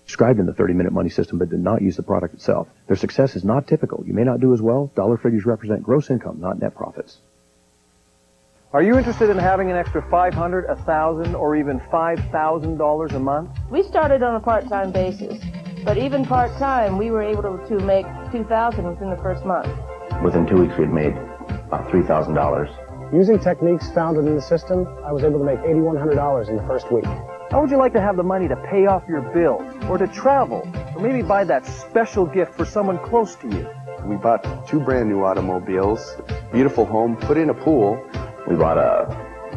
Described in the 30-minute money system but did not use the product itself. Their success is not typical. You may not do as well. Dollar figures represent gross income, not net profits. Are you interested in having an extra $500, $1,000, or even $5,000 a month? We started on a part-time basis, but even part-time, we were able to make $2,000 within the first month. Within 2 weeks, we had made about $3,000. Using techniques found in the system, I was able to make $8,100 in the first week. How would you like to have the money to pay off your bills, or to travel, or maybe buy that special gift for someone close to you? We bought 2 brand new automobiles, beautiful home, put in a pool. We bought a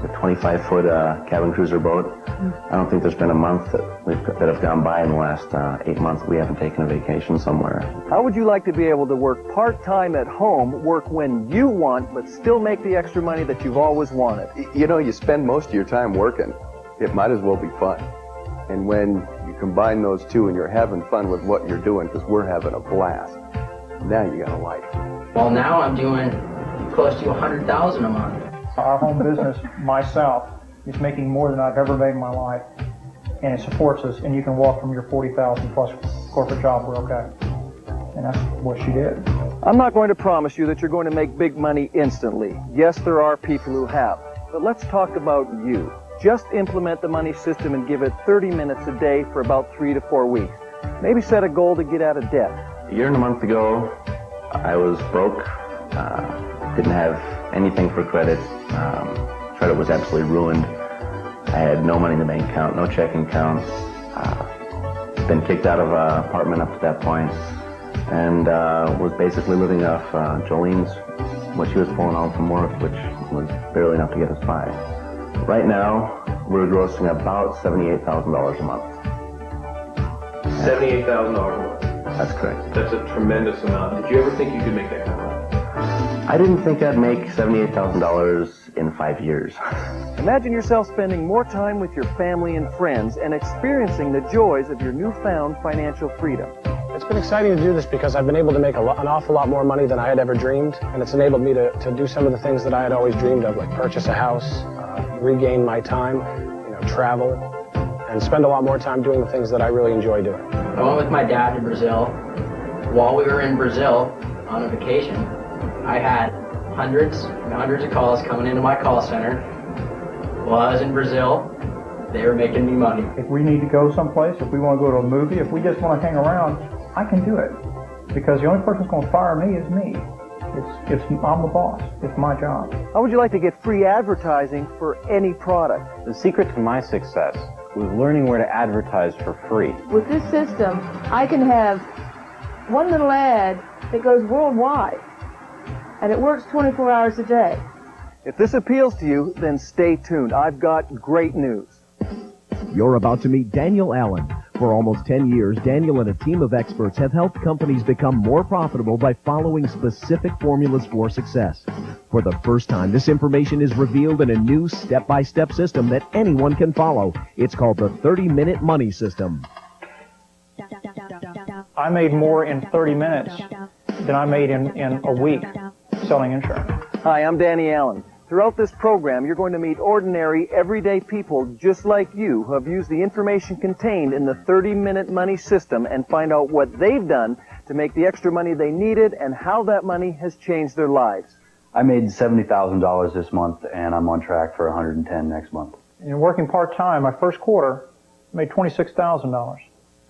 25-foot cabin cruiser boat. I don't think there's been a month that have gone by in the last 8 months that we haven't taken a vacation somewhere. How would you like to be able to work part-time at home, work when you want, but still make the extra money that you've always wanted? You know, you spend most of your time working. It might as well be fun. And when you combine those two and you're having fun with what you're doing, because we're having a blast, now you got a life. Well, now I'm doing close to $100,000 a month. Our home business, myself, is making more than I've ever made in my life, and it supports us, and you can walk from your $40,000 plus corporate job, we're okay. And that's what she did. I'm not going to promise you that you're going to make big money instantly. Yes, there are people who have. But let's talk about you. Just implement the money system and give it 30 minutes a day for about 3 to 4 weeks. Maybe set a goal to get out of debt. A year and a month ago, I was broke. Didn't have anything for credit. Credit was absolutely ruined. I had no money in the bank account, no checking account. Been kicked out of an apartment up to that point, and was basically living off Jolene's, what she was pulling out from work, which was barely enough to get us by. Right now, we're grossing about $78,000 a month. $78,000 a month. That's correct. That's a tremendous amount. Did you ever think you could make that kind of money? I didn't think I'd make $78,000 in 5 years. Imagine yourself spending more time with your family and friends and experiencing the joys of your newfound financial freedom. It's been exciting to do this because I've been able to make an awful lot more money than I had ever dreamed, and it's enabled me to do some of the things that I had always dreamed of, like purchase a house, regain my time, travel, and spend a lot more time doing the things that I really enjoy doing. I went with my dad to Brazil. While we were in Brazil on a vacation, I had hundreds and hundreds of calls coming into my call center. While I was in Brazil, they were making me money. If we need to go someplace, if we want to go to a movie, if we just want to hang around, I can do it. Because the only person that's going to fire me is me. I'm the boss. It's my job. How would you like to get free advertising for any product? The secret to my success was learning where to advertise for free. With this system, I can have one little ad that goes worldwide, and it works 24 hours a day. If this appeals to you, then stay tuned. I've got great news. You're about to meet Daniel Allen. For almost 10 years, Daniel and a team of experts have helped companies become more profitable by following specific formulas for success. For the first time, this information is revealed in a new step-by-step system that anyone can follow. It's called the 30-minute money system. I made more in 30 minutes than I made in a week selling insurance. Hi, I'm Danny Allen. Throughout this program, you're going to meet ordinary, everyday people just like you who have used the information contained in the 30-minute money system and find out what they've done to make the extra money they needed and how that money has changed their lives. I made $70,000 this month, and I'm on track for $110,000 next month. And working part-time, my first quarter, I made $26,000.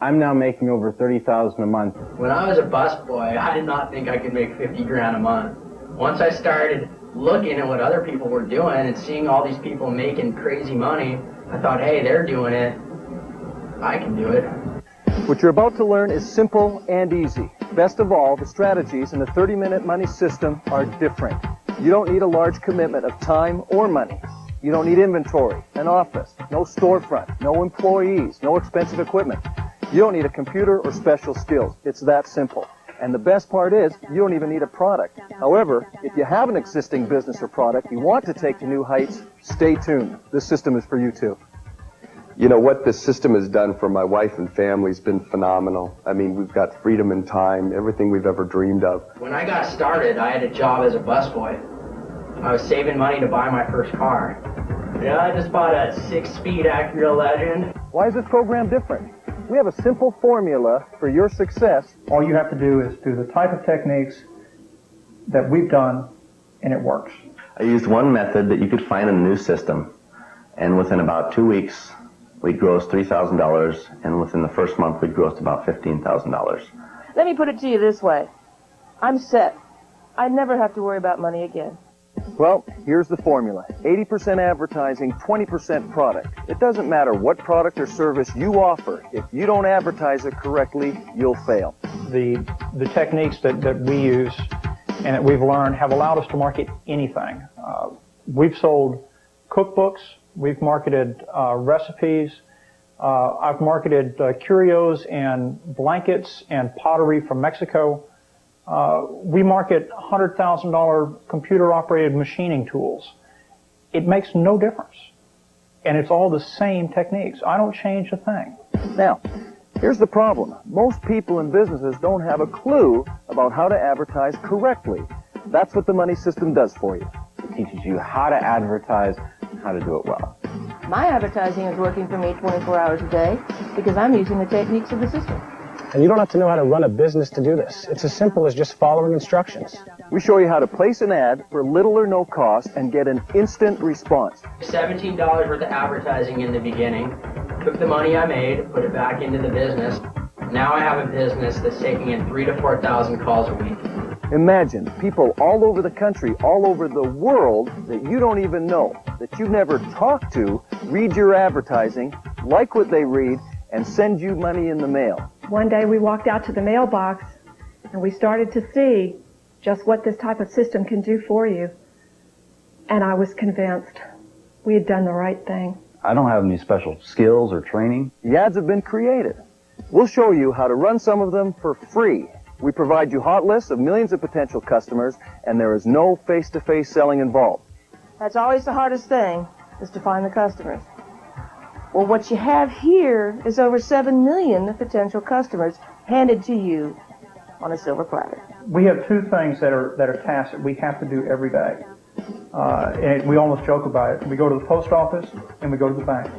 I'm now making over $30,000 a month. When I was a busboy, I did not think I could make 50 grand a month. Once I started looking at what other people were doing and seeing all these people making crazy money, I thought, hey, they're doing it. I can do it. What you're about to learn is simple and easy. Best of all, the strategies in the 30-minute money system are different. You don't need a large commitment of time or money. You don't need inventory, an office, no storefront, no employees, no expensive equipment. You don't need a computer or special skills. It's that simple. And the best part is, you don't even need a product. However, if you have an existing business or product you want to take to new heights, stay tuned. This system is for you too. You know, what this system has done for my wife and family has been phenomenal. I mean, we've got freedom and time, everything we've ever dreamed of. When I got started, I had a job as a busboy. I was saving money to buy my first car. I just bought a 6-speed Acura Legend. Why is this program different? We have a simple formula for your success. All you have to do is do the type of techniques that we've done, and it works. I used one method that you could find in a new system, and within about 2 weeks, we'd grossed $3,000, and within the first month, we'd grossed about $15,000. Let me put it to you this way. I'm set. I never have to worry about money again. Well, here's the formula. 80% advertising, 20% product. It doesn't matter what product or service you offer. If you don't advertise it correctly, you'll fail. The techniques that we use and that we've learned have allowed us to market anything. We've sold cookbooks. We've marketed recipes. I've marketed curios and blankets and pottery from Mexico. We market $100,000 computer-operated machining tools. It makes no difference. And it's all the same techniques. I don't change a thing. Now, here's the problem. Most people in businesses don't have a clue about how to advertise correctly. That's what the money system does for you. It teaches you how to advertise and how to do it well. My advertising is working for me 24 hours a day because I'm using the techniques of the system. And you don't have to know how to run a business to do this. It's as simple as just following instructions. We show you how to place an ad for little or no cost and get an instant response. $17 worth of advertising in the beginning. Took the money I made, put it back into the business. Now I have a business that's taking in 3,000 to 4,000 calls a week. Imagine people all over the country, all over the world that you don't even know, that you've never talked to, read your advertising, like what they read, and send you money in the mail. One day we walked out to the mailbox and we started to see just what this type of system can do for you. And I was convinced we had done the right thing. I don't have any special skills or training. The ads have been created. We'll show you how to run some of them for free. We provide you hot lists of millions of potential customers, and there is no face-to-face selling involved. That's always the hardest thing, is to find the customers. Well, what you have here is over 7 million potential customers handed to you on a silver platter. We have two things that are tasks that we have to do every day. And we almost joke about it. We go to the post office and we go to the bank.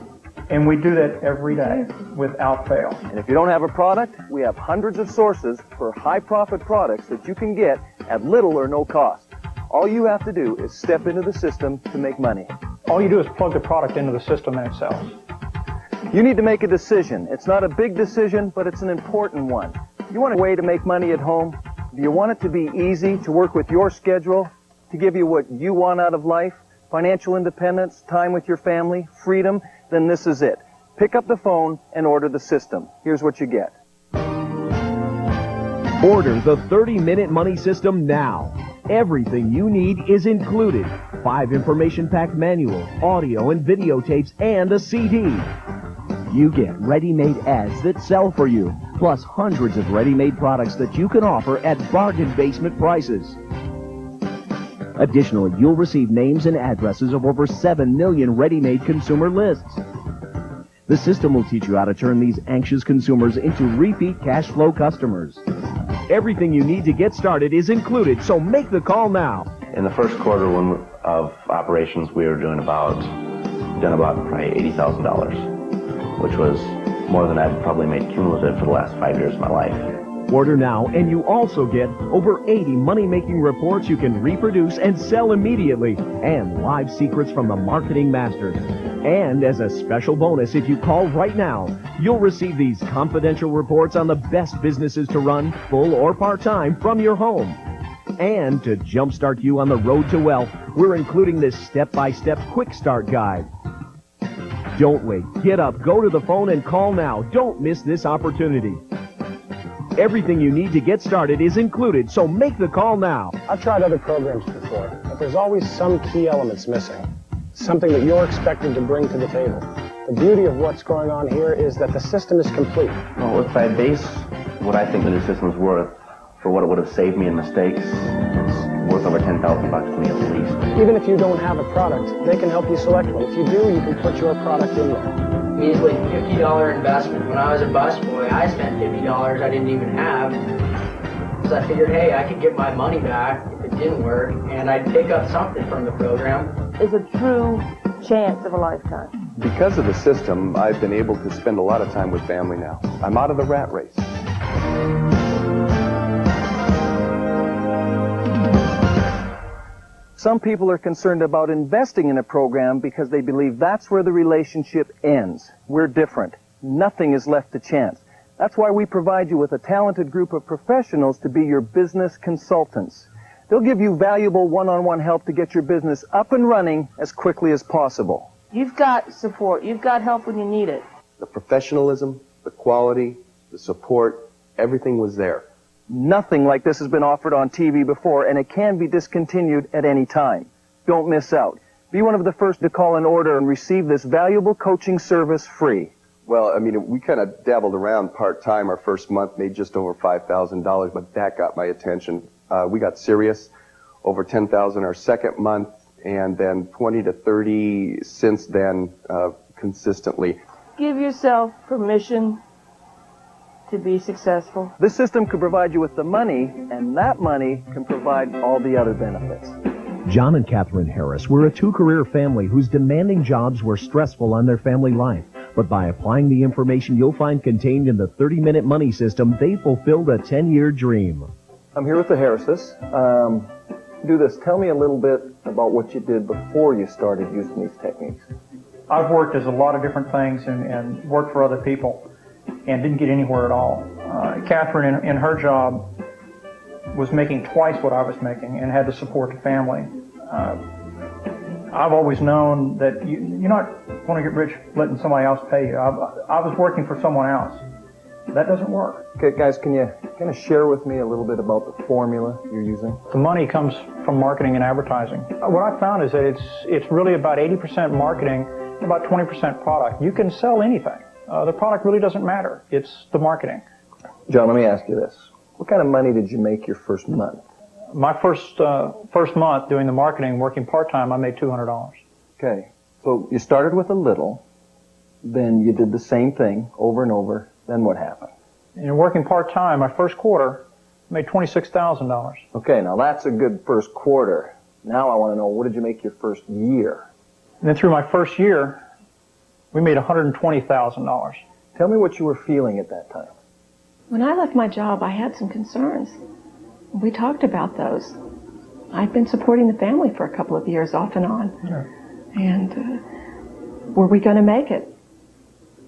And we do that every day without fail. And if you don't have a product, we have hundreds of sources for high-profit products that you can get at little or no cost. All you have to do is step into the system to make money. All you do is plug the product into the system and it sells. You need to make a decision. It's not a big decision, but it's an important one. You want a way to make money at home? Do you want it to be easy to work with your schedule, to give you what you want out of life? Financial independence, time with your family, freedom? Then this is it. Pick up the phone and order the system. Here's what you get. Order the 30-minute money system now. Everything you need is included. 5 information-packed manuals, audio and videotapes, and a CD. You get ready-made ads that sell for you, plus hundreds of ready-made products that you can offer at bargain basement prices. Additionally, you'll receive names and addresses of over 7 million ready-made consumer lists. The system will teach you how to turn these anxious consumers into repeat cash flow customers. Everything you need to get started is included, so make the call now. In the first quarter of operations, we were doing about probably $80,000, which was more than I'd probably made cumulative for the last 5 years of my life. Order now, and you also get over 80 money-making reports you can reproduce and sell immediately, and live secrets from the marketing masters. And as a special bonus, if you call right now, you'll receive these confidential reports on the best businesses to run, full or part-time, from your home. And to jumpstart you on the road to wealth, we're including this step-by-step quick start guide. Don't wait. Get up, go to the phone, and call now. Don't miss this opportunity. Everything you need to get started is included, so make the call now. I've tried other programs before, but there's always some key elements missing. Something that you're expected to bring to the table. The beauty of what's going on here is that the system is complete. Well, if I base what I think the new system's worth for what it would have saved me in mistakes, it's worth over $10,000 to me at least. Even if you don't have a product, they can help you select one. If you do, you can put your product in there. Measly $50 investment. When I was a busboy, I spent $50 I didn't even have. So I figured, hey, I could get my money back if it didn't work, and I'd pick up something from the program. Is a true chance of a lifetime. Because of the system, I've been able to spend a lot of time with family now. I'm out of the rat race. Some people are concerned about investing in a program because they believe that's where the relationship ends. We're different. Nothing is left to chance. That's why we provide you with a talented group of professionals to be your business consultants. They'll give you valuable one-on-one help to get your business up and running as quickly as possible. You've got support. You've got help when you need it. The professionalism, the quality, the support, everything was there. Nothing like this has been offered on TV before, and it can be discontinued at any time. Don't miss out. Be one of the first to call an order and receive this valuable coaching service free. Well, I mean, we kind of dabbled around part-time. Our first month made just over $5,000, but that got my attention. We got serious, over $10,000 our second month, and then 20 to 30 since then, consistently. Give yourself permission to be successful. This system can provide you with the money, and that money can provide all the other benefits. John and Catherine Harris were a two-career family whose demanding jobs were stressful on their family life. But by applying the information you'll find contained in the 30-minute money system, they fulfilled a 10-year dream. I'm here with the Harrises. Do this. Tell me a little bit about what you did before you started using these techniques. I've worked as a lot of different things and worked for other people and didn't get anywhere at all. Catherine, in her job, was making twice what I was making and had to support the family. I've always known that you're not going to get rich letting somebody else pay you. I was working for someone else. That doesn't work. Okay, guys, can you kind of share with me a little bit about the formula you're using? The money comes from marketing and advertising. What I found is that it's really about 80% marketing and about 20% product. You can sell anything. The product really doesn't matter. It's the marketing. John, let me ask you this. What kind of money did you make your first month? My first month doing the marketing, working part-time, I made $200. Okay. So you started with a little, then you did the same thing over and over, then what happened? And working part-time, my first quarter, I made $26,000. Okay, now that's a good first quarter. Now I want to know, what did you make your first year? And then through my first year, we made $120,000. Tell me what you were feeling at that time. When I left my job, I had some concerns. We talked about those. I'd been supporting the family for a couple of years off and on. Yeah. And were we going to make it?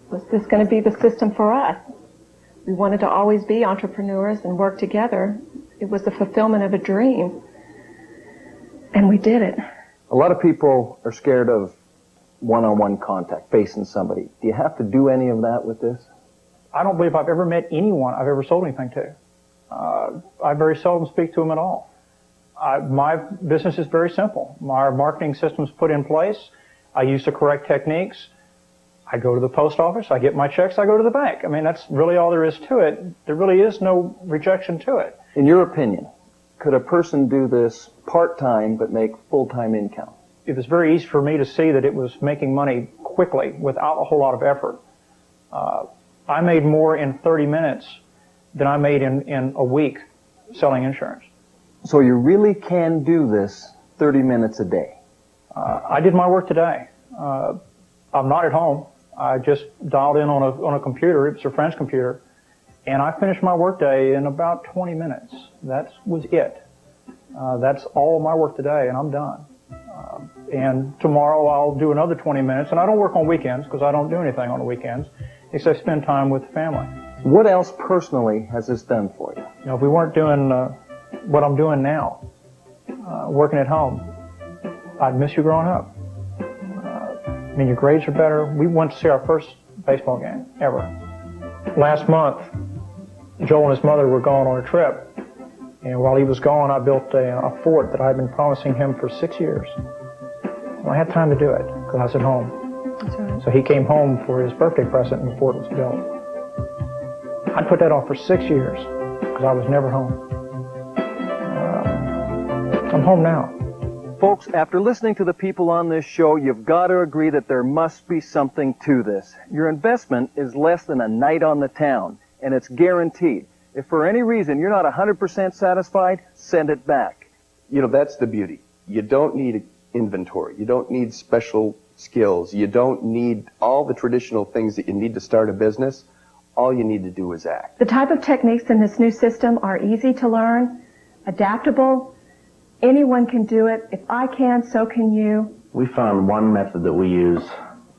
Was this going to be the system for us? We wanted to always be entrepreneurs and work together. It was the fulfillment of a dream. And we did it. A lot of people are scared of one-on-one contact, facing somebody. Do you have to do any of that with this? I don't believe I've ever met anyone I've ever sold anything to. I very seldom speak to them at all. My business is very simple. My marketing system's put in place. I use the correct techniques. I go to the post office. I get my checks. I go to the bank. I mean, that's really all there is to it. There really is no rejection to it. In your opinion, could a person do this part-time but make full-time income? It was very easy for me to see that it was making money quickly without a whole lot of effort. I made more in 30 minutes than I made in a week selling insurance. So you really can do this 30 minutes a day? I did my work today. I'm not at home. I just dialed in on a computer. It was a friend's computer. And I finished my work day in about 20 minutes. That was it. That's all of my work today, and I'm done. And tomorrow I'll do another 20 minutes. And I don't work on weekends because I don't do anything on the weekends except spend time with the family. What else personally has this done for you? You know, if we weren't doing what I'm doing now, working at home, I'd miss you growing up. I mean, your grades are better. We went to see our first baseball game ever. Last month, Joel and his mother were gone on a trip. And while he was gone, I built a fort that I'd been promising him for 6 years. So I had time to do it because I was at home. That's right. So he came home for his birthday present and the fort was built. I'd put that off for 6 years because I was never home. I'm home now. Folks, after listening to the people on this show, you've got to agree that there must be something to this. Your investment is less than a night on the town, and it's guaranteed. If for any reason you're not 100% satisfied, send it back. You know, that's the beauty. You don't need inventory. You don't need special skills. You don't need all the traditional things that you need to start a business. All you need to do is act. The type of techniques in this new system are easy to learn, adaptable. Anyone can do it. If I can, so can you. We found one method that we use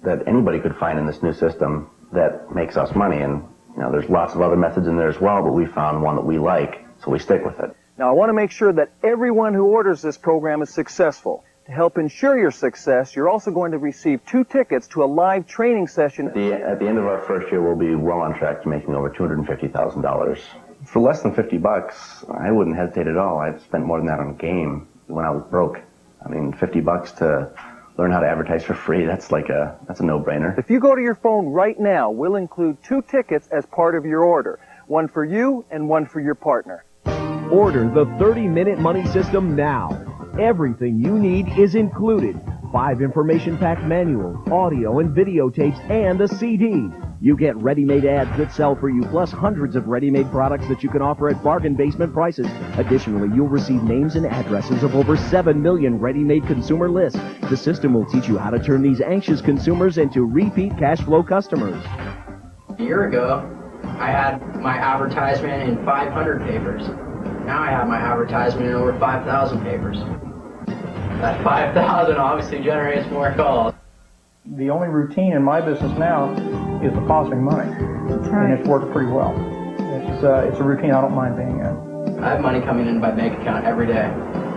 that anybody could find in this new system that makes us money. And there's lots of other methods in there as well, but we found one that we like, so we stick with it. Now, I want to make sure that everyone who orders this program is successful. To help ensure your success, you're also going to receive 2 tickets to a live training session. At the end of our first year, we'll be well on track to making over $250,000. For less than $50, I wouldn't hesitate at all. I've spent more than that on a game when I was broke. I mean, $50 to learn how to advertise for free, that's a no-brainer. If you go to your phone right now, we'll include 2 tickets as part of your order. One for you and one for your partner. Order the 30-minute money system now. Everything you need is included. 5 information-packed manuals, audio and videotapes, and a CD. You get ready-made ads that sell for you, plus hundreds of ready-made products that you can offer at bargain basement prices. Additionally, you'll receive names and addresses of over 7 million ready-made consumer lists. The system will teach you how to turn these anxious consumers into repeat cash flow customers. A year ago, I had my advertisement in 500 papers. Now I have my advertisement in over 5,000 papers. That 5,000 obviously generates more calls. The only routine in my business now is depositing money. That's right. And it's worked pretty well. It's a routine I don't mind being in. I have money coming in my bank account every day.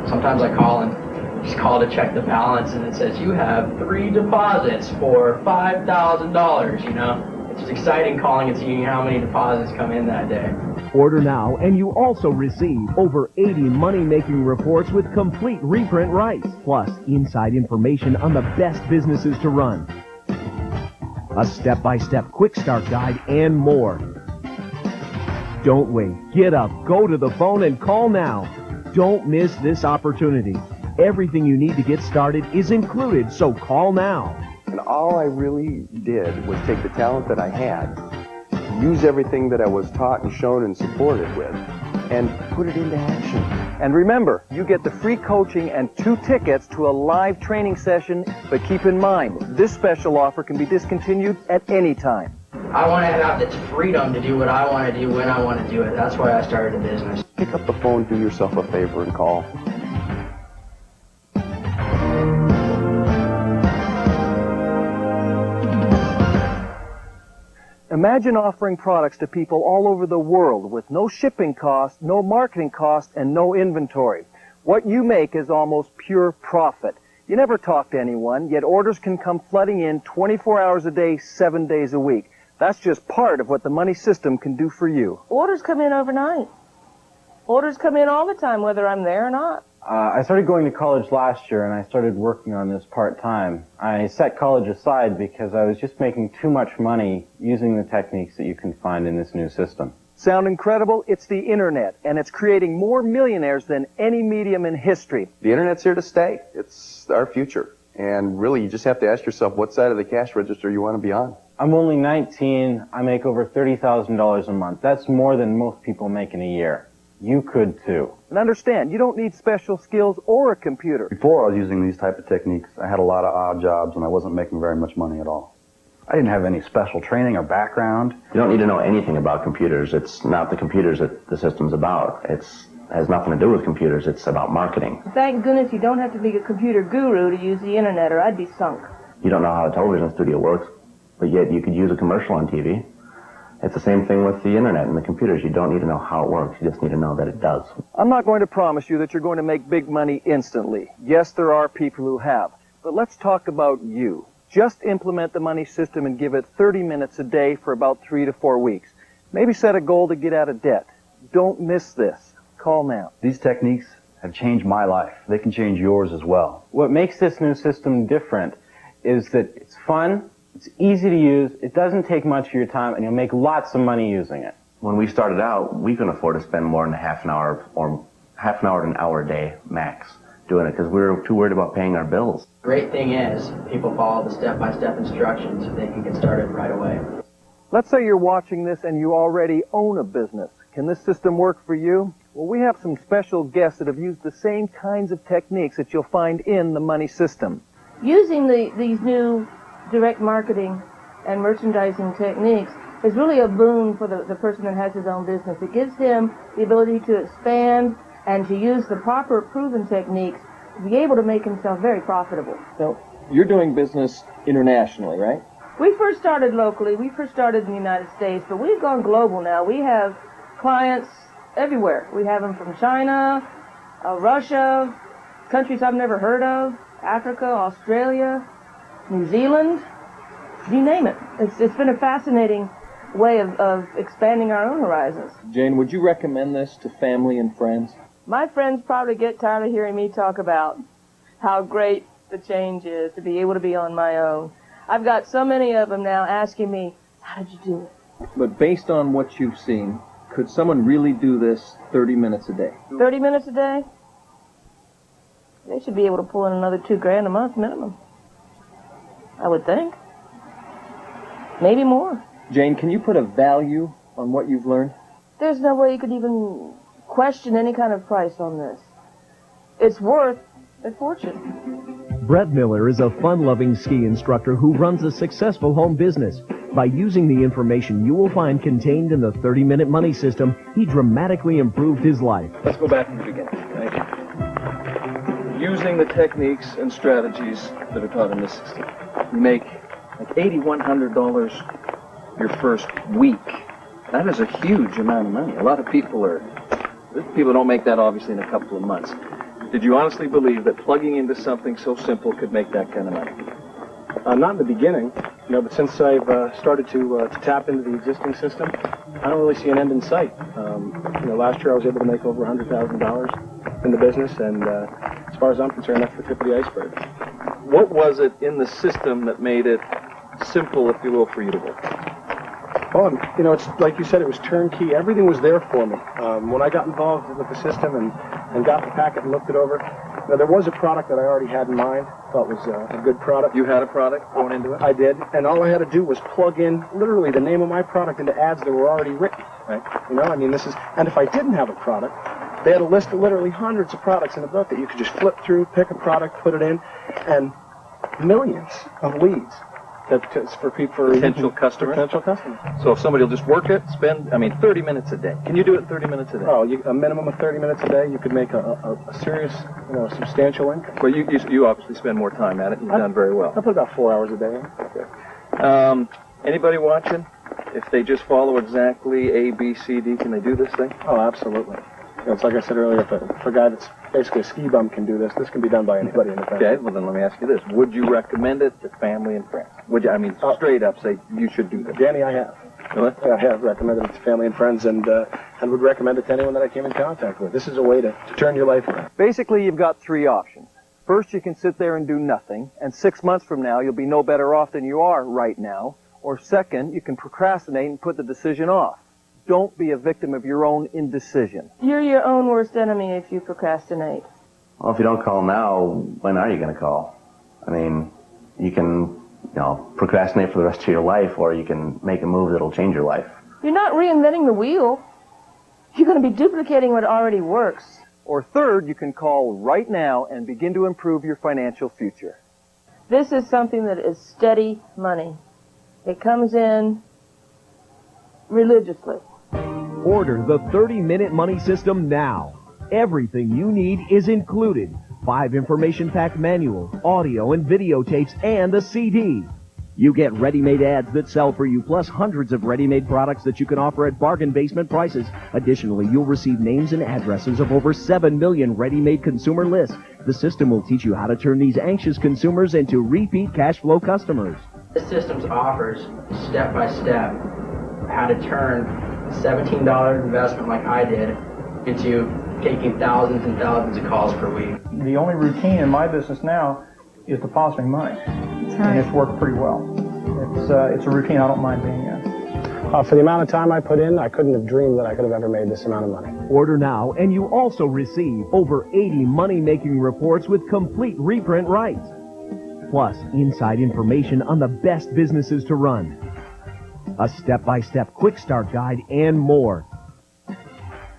Sometimes I call and just call to check the balance, and it says, you have 3 deposits for $5,000, It's just exciting calling and seeing how many deposits come in that day. Order now, and you also receive over 80 money-making reports with complete reprint rights, plus inside information on the best businesses to run, a step-by-step quick start guide, and more. Don't wait. Get up, go to the phone, and call now. Don't miss this opportunity. Everything you need to get started is included, so call now. And all I really did was take the talent that I had, use everything that I was taught and shown and supported with, and put it into action. And remember, you get the free coaching and 2 tickets to a live training session, but keep in mind, this special offer can be discontinued at any time. I want to have the freedom to do what I want to do when I want to do it. That's why I started a business. Pick up the phone, do yourself a favor, and call. Imagine offering products to people all over the world with no shipping cost, no marketing cost, and no inventory. What you make is almost pure profit. You never talk to anyone, yet orders can come flooding in 24 hours a day, 7 days a week. That's just part of what the money system can do for you. Orders come in overnight. Orders come in all the time, whether I'm there or not. I started going to college last year, and I started working on this part-time. I set college aside because I was just making too much money using the techniques that you can find in this new system. Sound incredible? It's the internet, and it's creating more millionaires than any medium in history. The internet's here to stay. It's our future. And really, you just have to ask yourself what side of the cash register you want to be on. I'm only 19. I make over $30,000 a month. That's more than most people make in a year. You could too. And understand, you don't need special skills or a computer. Before I was using these type of techniques, I had a lot of odd jobs and I wasn't making very much money at all. I didn't have any special training or background. You don't need to know anything about computers. It's not the computers that the system's about. It has nothing to do with computers. It's about marketing. Thank goodness you don't have to be a computer guru to use the internet, or I'd be sunk. You don't know how a television studio works, but yet you could use a commercial on TV. It's the same thing with the internet and the computers. You don't need to know how it works. You just need to know that it does. I'm not going to promise you that you're going to make big money instantly. Yes, there are people who have. But let's talk about you. Just implement the money system and give it 30 minutes a day for about 3 to 4 weeks. Maybe set a goal to get out of debt. Don't miss this. Call now. These techniques have changed my life. They can change yours as well. What makes this new system different is that it's fun, it's easy to use, it doesn't take much of your time, and you'll make lots of money using it. When we started out, we couldn't afford to spend more than half an hour to an hour a day max doing it because we were too worried about paying our bills. Great thing is, people follow the step-by-step instructions so they can get started right away. Let's say you're watching this and you already own a business. Can this system work for you? Well, we have some special guests that have used the same kinds of techniques that you'll find in the money system. Using these new direct marketing and merchandising techniques is really a boon for the person that has his own business. It gives him the ability to expand and to use the proper proven techniques to be able to make himself very profitable. So you're doing business internationally, right? We first started locally. We first started in the United States, but we've gone global now. We have clients everywhere. We have them from China, Russia, countries I've never heard of, Africa, Australia, New Zealand, you name it. It's been a fascinating way of expanding our own horizons. Jane, would you recommend this to family and friends? My friends probably get tired of hearing me talk about how great the change is to be able to be on my own. I've got so many of them now asking me, how did you do it? But based on what you've seen, could someone really do this 30 minutes a day? 30 minutes a day? They should be able to pull in another $2,000 a month minimum. I would think. Maybe more. Jane, can you put a value on what you've learned? There's no way you could even question any kind of price on this. It's worth a fortune. Brett Miller is a fun-loving ski instructor who runs a successful home business. By using the information you will find contained in the 30-minute money system, he dramatically improved his life. Let's go back to the beginning. Thank you. Using the techniques and strategies that are taught in this system, you make like $8,100 your first week. That is a huge amount of money. A lot of people don't make that obviously in a couple of months. Did you honestly believe that plugging into something so simple could make that kind of money? Not in the beginning, but since I've started to tap into the existing system, I don't really see an end in sight. Last year I was able to make over $100,000 in the business, and as far as I'm concerned, that's the tip of the iceberg. What was it in the system that made it simple, if you will, for you to work? Oh, it's like you said, it was turnkey. Everything was there for me. When I got involved with the system and got the packet and looked it over, there was a product that I already had in mind, thought was a good product. You had a product going into it? I did, and all I had to do was plug in literally the name of my product into ads that were already written. Right. And if I didn't have a product, they had a list of literally hundreds of products in the book that you could just flip through, pick a product, put it in, and millions of leads. For potential customers. So if somebody will just work it, spend 30 minutes a day. Can you do it 30 minutes a day? Oh, a minimum of 30 minutes a day, you could make a serious, substantial income. Well, you obviously spend more time at it. You've done very well. I put about 4 hours a day. Okay. Anybody watching? If they just follow exactly A, B, C, D, can they do this thing? Oh, absolutely. It's like I said earlier, if a guy that's basically a ski bum can do this, this can be done by anybody in the family. Okay, well then let me ask you this. Would you recommend it to family and friends? Would you, straight up say you should do this? Danny, I have. Really? I have recommended it to family and friends and would recommend it to anyone that I came in contact with. This is a way to turn your life around. Basically, you've got three options. First, you can sit there and do nothing, and 6 months from now, you'll be no better off than you are right now. Or second, you can procrastinate and put the decision off. Don't be a victim of your own indecision. You're your own worst enemy if you procrastinate. Well, if you don't call now, when are you going to call? You can, procrastinate for the rest of your life, or you can make a move that'll change your life. You're not reinventing the wheel. You're going to be duplicating what already works. Or third, you can call right now and begin to improve your financial future. This is something that is steady money. It comes in religiously. Order the 30-minute money system now. Everything you need is included. 5 information-packed manuals, audio and videotapes, and a CD. You get ready-made ads that sell for you, plus hundreds of ready-made products that you can offer at bargain basement prices. Additionally, you'll receive names and addresses of over 7 million ready-made consumer lists. The system will teach you how to turn these anxious consumers into repeat cash flow customers. The system offers step-by-step how to turn a $17 investment like I did into taking thousands and thousands of calls per week. The only routine in my business now is depositing money. That's right. And it's worked pretty well. It's a routine I don't mind being in. For the amount of time I put in, I couldn't have dreamed that I could have ever made this amount of money. Order now, and you also receive over 80 money-making reports with complete reprint rights. Plus, inside information on the best businesses to run. A step-by-step quick start guide and more.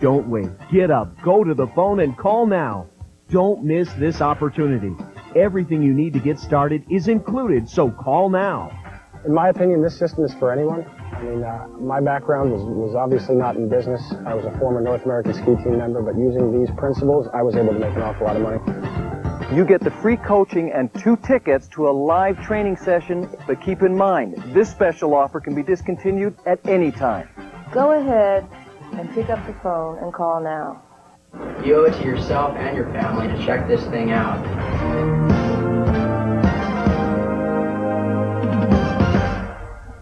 Don't wait. Get up, go to the phone, and call now. Don't miss this opportunity. Everything you need to get started is included, so call now. In my opinion, this system is for anyone. I mean, my background was obviously not in business. I was a former North American ski team member, but using these principles, I was able to make an awful lot of money. You get the free coaching and 2 tickets to a live training session, but keep in mind, this special offer can be discontinued at any time. Go ahead and pick up the phone and call now. You owe it to yourself and your family to check this thing out.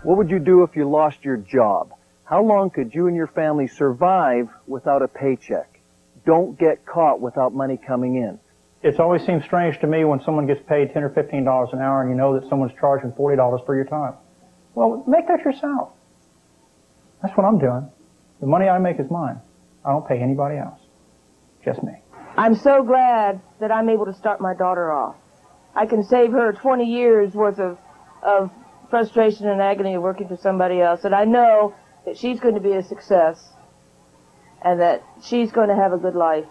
What would you do if you lost your job? How long could you and your family survive without a paycheck? Don't get caught without money coming in. It's always seemed strange to me when someone gets paid $10 or $15 an hour and you know that someone's charging $40 for your time. Well, make that yourself. That's what I'm doing. The money I make is mine. I don't pay anybody else. Just me. I'm so glad that I'm able to start my daughter off. I can save her 20 years worth of frustration and agony of working for somebody else, and I know that she's going to be a success and that she's going to have a good life,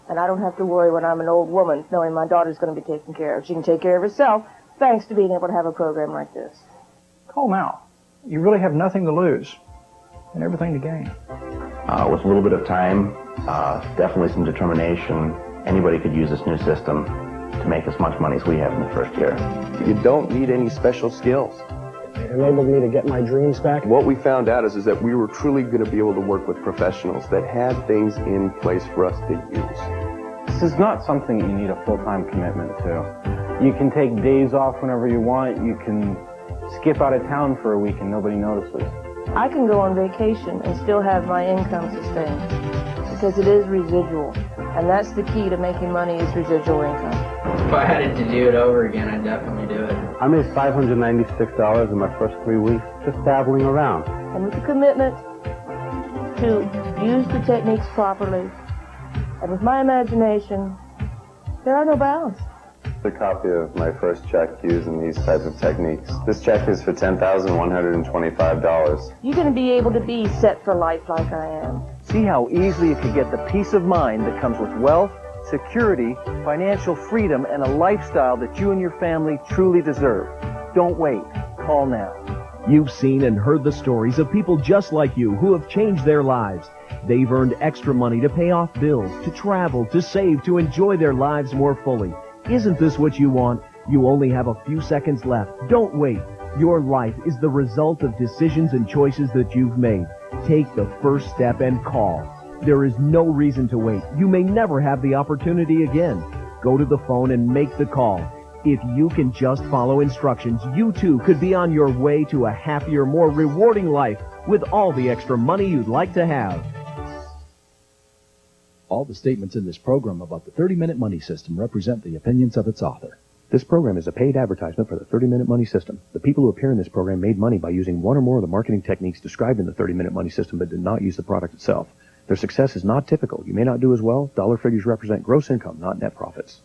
and I don't have to worry when I'm an old woman knowing my daughter's going to be taken care of. She can take care of herself thanks to being able to have a program like this. Call now. You really have nothing to lose and everything to gain. With a little bit of time, definitely some determination, anybody could use this new system to make as much money as we have in the first year. You don't need any special skills. It enabled me to get my dreams back. What we found out is that we were truly going to be able to work with professionals that had things in place for us to use. This is not something you need a full-time commitment to. You can take days off whenever you want. You can skip out of town for a week and nobody notices. I can go on vacation and still have my income sustained because it is residual, and that's the key to making money is residual income. If I had to do it over again, I'd definitely do it. I made $596 in my first 3 weeks just dabbling around. And with the commitment to use the techniques properly, and with my imagination, there are no bounds. A copy of my first check using these type of techniques. This check is for $10,125. You're going to be able to be set for life like I am. See how easily you can get the peace of mind that comes with wealth, security, financial freedom, and a lifestyle that you and your family truly deserve. Don't wait. Call now. You've seen and heard the stories of people just like you who have changed their lives. They've earned extra money to pay off bills, to travel, to save, to enjoy their lives more fully. Isn't this what you want? You only have a few seconds left. Don't wait. Your life is the result of decisions and choices that you've made. Take the first step and call. There is no reason to wait. You may never have the opportunity again. Go to the phone and make the call. If you can just follow instructions, you too could be on your way to a happier, more rewarding life with all the extra money you'd like to have. All the statements in this program about the 30-Minute Money System represent the opinions of its author. This program is a paid advertisement for the 30-Minute Money System. The people who appear in this program made money by using one or more of the marketing techniques described in the 30-Minute Money System but did not use the product itself. Their success is not typical. You may not do as well. Dollar figures represent gross income, not net profits.